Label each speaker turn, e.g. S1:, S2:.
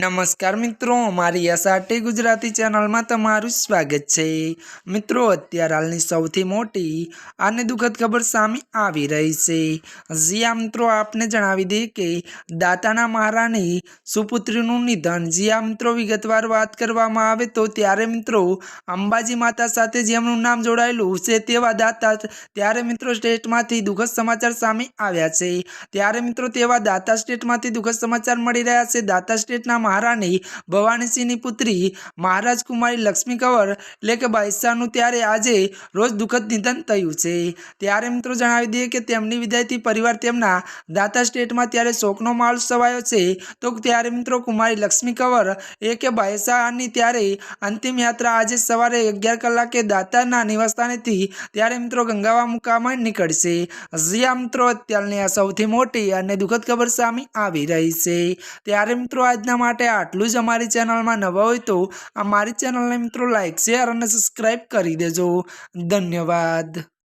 S1: नमस्कार मित्रों, अमारी एसआरटी गुजराती चैनल में तमारुं स्वागत है। मित्रों, अत्यार हालनी सौथी मोटी आने दुखद खबर सामे आवी रही है। जी आ मित्रों, आपने जणावी दे के दाताना महारानी सुपुत्रीनुं निधन। जी आ मित्रों, विगतवार बात करवामां आवे तो त्यारे मित्रों अंबाजी माता साथे जेमनुं नाम जोड़ायेलुं छे तेवा दाता त्यारे मित्रों स्टेटमांथी दुखद समाचार सामे आव्या छे। त्यारे मित्रों तेवा दाता स्टेटमांथी दुखद समाचार मळी रह्या छे। दाता स्टेटना महारानी भवानीसिंहनी पुत्री महाराज कुमारी लक्ष्मी कंवर એટલે કે બાદશાહનું ત્યારે આજે રોજ દુઃખદ નિધન થયું છે। ત્યારે મિત્રો જણાવી દઈએ કે તેમની વિદાયથી પરિવાર તેમના દાતા સ્ટેટમાં ત્યારે શોકનો માહોલ છવાયો છે। તો ત્યારે મિત્રો કુમારી લક્ષ્મી કંવર કે બાદશાહની ત્યારે અંતિમ યાત્રા આજે સવારે 11 કલાકે દાતાના નિવાસસ્થાનેથી ત્યારે મિત્રો ગંગાવા મુકામે નીકળશે। હજી આ મિત્રો અત્યારની આ સૌથી મોટી અને દુઃખદ ખબર સામે આવી રહી છે। ત્યારે મિત્રો આજના માટે આટલું જ। અમારી ચેનલમાં નવા હોય તો અમારી ચેનલને મિત્રો લાઈક શેર અને સબસ્ક્રાઈબ કરી દેજો। ધન્યવાદ।